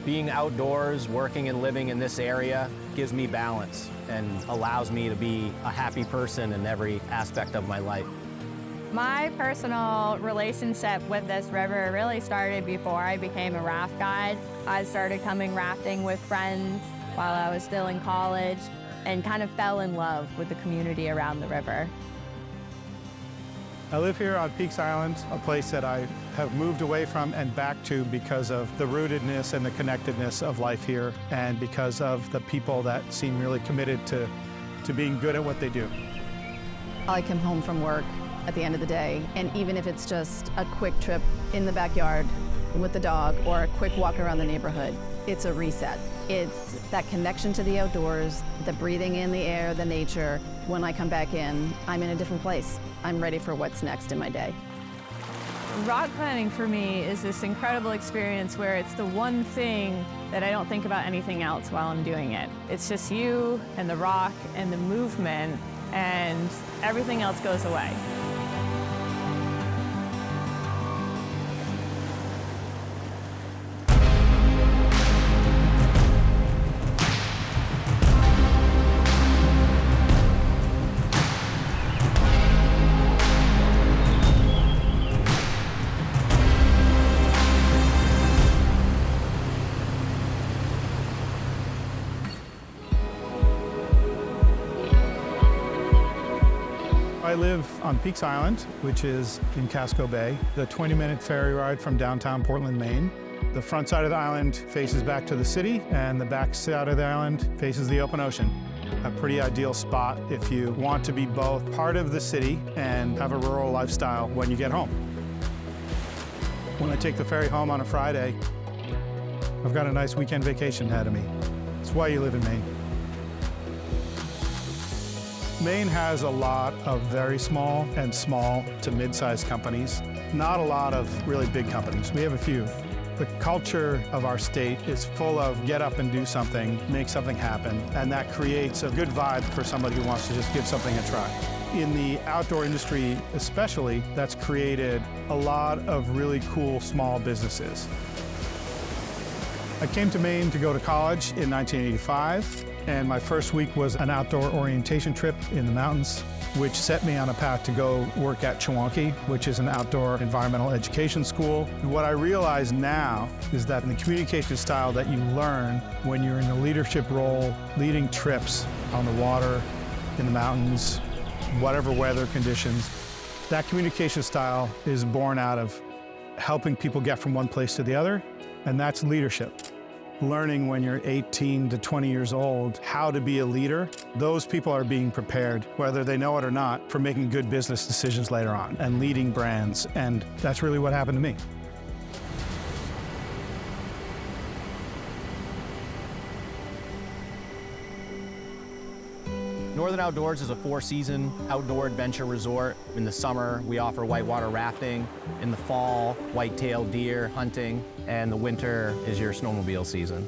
Being outdoors, working and living in this area gives me balance and allows me to be a happy person in every aspect of my life. My personal relationship with this river really started before I became a raft guide. I started coming rafting with friends while I was still in college and kind of fell in love with the community around the river. I live here on Peaks Island, a place that I have moved away from and back to because of the rootedness and the connectedness of life here, and because of the people that seem really committed to being good at what they do. I come home from work at the end of the day, and even if it's just a quick trip in the backyard with the dog or a quick walk around the neighborhood, it's a reset. It's that connection to the outdoors, the breathing in the air, the nature. When I come back in, I'm in a different place. I'm ready for what's next in my day. Rock climbing for me is this incredible experience where it's the one thing that I don't think about anything else while I'm doing it. It's just you and the rock and the movement, and everything else goes away. I live on Peaks Island, which is in Casco Bay, the 20-minute ferry ride from downtown Portland, Maine. The front side of the island faces back to the city, and the back side of the island faces the open ocean. A pretty ideal spot if you want to be both part of the city and have a rural lifestyle when you get home. When I take the ferry home on a Friday, I've got a nice weekend vacation ahead of me. It's why you live in Maine. Maine has a lot of very small and small to mid-sized companies, not a lot of really big companies. We have a few. The culture of our state is full of get up and do something, make something happen, and that creates a good vibe for somebody who wants to just give something a try. In the outdoor industry especially, that's created a lot of really cool small businesses. I came to Maine to go to college in 1985. And my first week was an outdoor orientation trip in the mountains, which set me on a path to go work at Chewonki, which is an outdoor environmental education school. And what I realize now is that the communication style that you learn when you're in a leadership role, leading trips on the water, in the mountains, whatever weather conditions, that communication style is born out of helping people get from one place to the other, and that's leadership. Learning when you're 18 to 20 years old how to be a leader, those people are being prepared, whether they know it or not, for making good business decisions later on and leading brands, and that's really what happened to me. Northern Outdoors is a 4-season outdoor adventure resort. In the summer, we offer whitewater rafting. In the fall, white-tailed deer hunting. And the winter is your snowmobile season.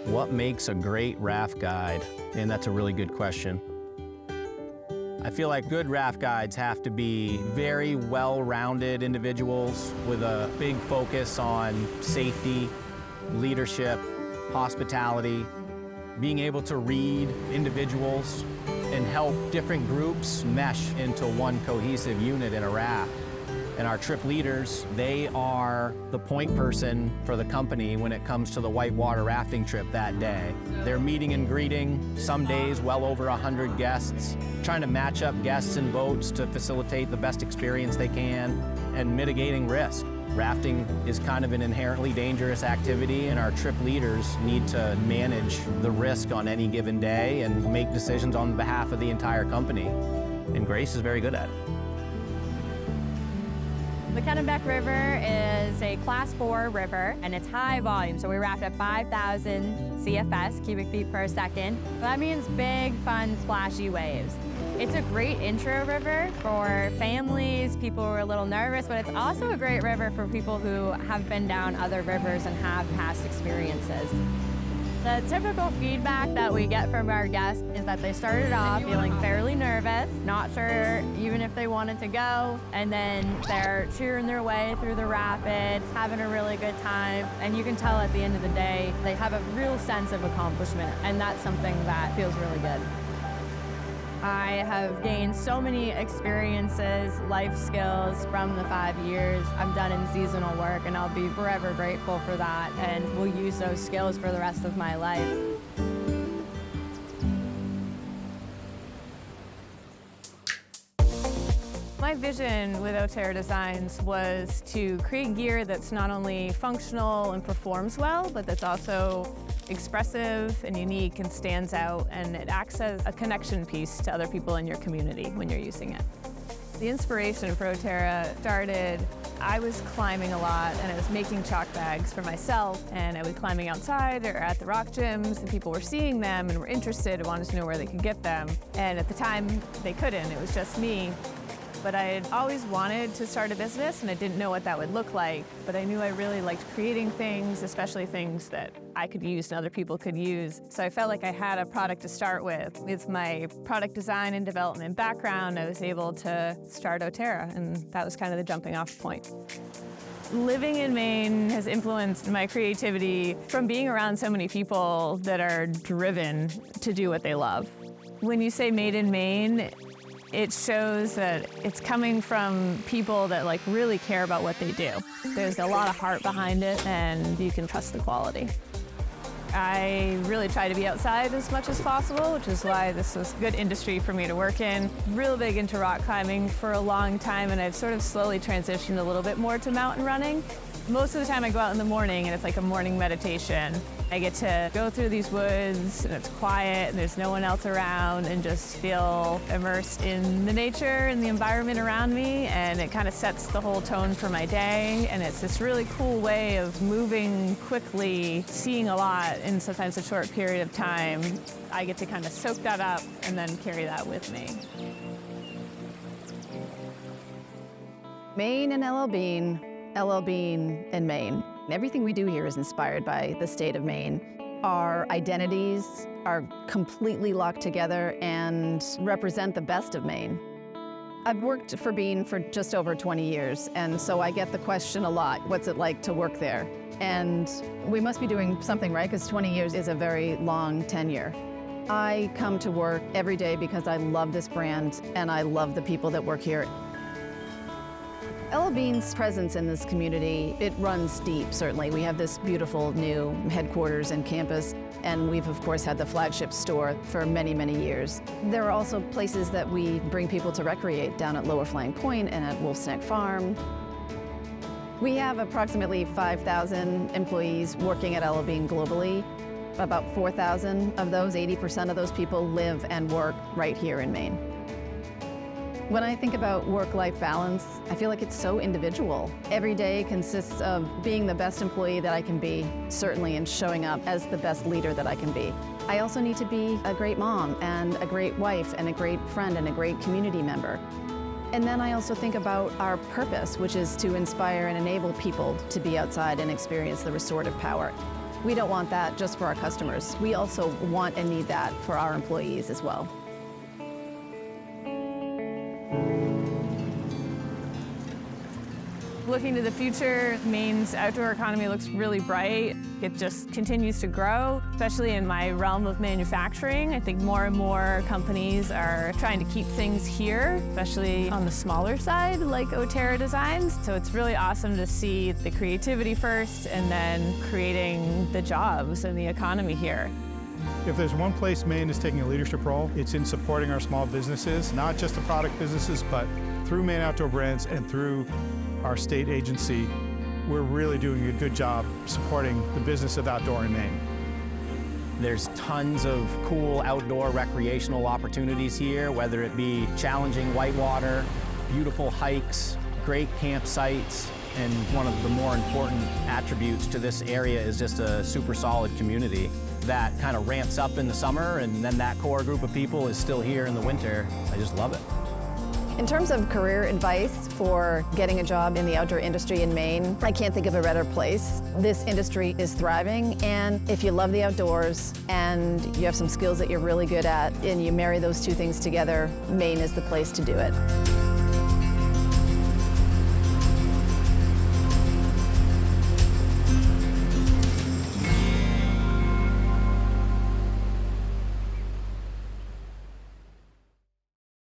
What makes a great raft guide? And that's a really good question. I feel like good raft guides have to be very well-rounded individuals with a big focus on safety, leadership, hospitality, being able to read individuals and help different groups mesh into one cohesive unit in a raft. And our trip leaders, they are the point person for the company when it comes to the whitewater rafting trip that day. They're meeting and greeting, some days well over 100 guests, trying to match up guests and boats to facilitate the best experience they can, and mitigating risk. Rafting is kind of an inherently dangerous activity, and our trip leaders need to manage the risk on any given day and make decisions on behalf of the entire company. And Grace is very good at it. The Kennebec River is a Class 4 river, and it's high volume, so we raft at 5,000 CFS, cubic feet per second. That means big, fun, splashy waves. It's a great intro river for families, people who are a little nervous, but it's also a great river for people who have been down other rivers and have past experiences. The typical feedback that we get from our guests is that they started off feeling fairly nervous, not sure even if they wanted to go, and then they're cheering their way through the rapids, having a really good time, and you can tell at the end of the day they have a real sense of accomplishment, and that's something that feels really good. I have gained so many experiences, life skills from the 5 years I've done in seasonal work, and I'll be forever grateful for that, and will use those skills for the rest of my life. My vision with Otera Designs was to create gear that's not only functional and performs well, but that's also expressive and unique and stands out, and it acts as a connection piece to other people in your community when you're using it. The inspiration for Otera started, I was climbing a lot and I was making chalk bags for myself, and I was climbing outside or at the rock gyms, and people were seeing them and were interested and wanted to know where they could get them. And at the time they couldn't, it was just me. But I had always wanted to start a business, and I didn't know what that would look like. But I knew I really liked creating things, especially things that I could use and other people could use. So I felt like I had a product to start with. With my product design and development background, I was able to start Otera, and that was kind of the jumping off point. Living in Maine has influenced my creativity from being around so many people that are driven to do what they love. When you say made in Maine, it shows that it's coming from people that really care about what they do. There's a lot of heart behind it, and you can trust the quality. I really try to be outside as much as possible, which is why this was a good industry for me to work in. Real big into rock climbing for a long time, and I've sort of slowly transitioned a little bit more to mountain running. Most of the time I go out in the morning, and it's like a morning meditation. I get to go through these woods, and it's quiet, and there's no one else around, and just feel immersed in the nature and the environment around me, and it kind of sets the whole tone for my day. And it's this really cool way of moving quickly, seeing a lot in sometimes a short period of time. I get to kind of soak that up and then carry that with me. Maine and LL Bean, LL Bean and Maine. Everything we do here is inspired by the state of Maine. Our identities are completely locked together and represent the best of Maine. I've worked for Bean for just over 20 years, and so I get the question a lot, what's it like to work there? And we must be doing something right, because 20 years is a very long tenure. I come to work every day because I love this brand and I love the people that work here. LL Bean's presence in this community, it runs deep, certainly. We have this beautiful new headquarters and campus, and we've of course had the flagship store for many, many years. There are also places that we bring people to recreate down at Lower Flying Point and at Wolf's Neck Farm. We have approximately 5,000 employees working at LL Bean globally. About 4,000 of those, 80% of those people live and work right here in Maine. When I think about work-life balance, I feel like it's so individual. Every day consists of being the best employee that I can be, certainly, and showing up as the best leader that I can be. I also need to be a great mom and a great wife and a great friend and a great community member. And then I also think about our purpose, which is to inspire and enable people to be outside and experience the restorative power. We don't want that just for our customers. We also want and need that for our employees as well. Looking to the future, Maine's outdoor economy looks really bright. It just continues to grow, especially in my realm of manufacturing. I think more and more companies are trying to keep things here, especially on the smaller side, like Otera Designs. So it's really awesome to see the creativity first and then creating the jobs and the economy here. If there's one place Maine is taking a leadership role, it's in supporting our small businesses, not just the product businesses, but through Maine Outdoor Brands and through our state agency, we're really doing a good job supporting the business of outdoor in Maine. There's tons of cool outdoor recreational opportunities here, whether it be challenging whitewater, beautiful hikes, great campsites, and one of the more important attributes to this area is just a super solid community that kind of ramps up in the summer, and then that core group of people is still here in the winter. I just love it. In terms of career advice for getting a job in the outdoor industry in Maine, I can't think of a better place. This industry is thriving, and if you love the outdoors and you have some skills that you're really good at and you marry those two things together, Maine is the place to do it.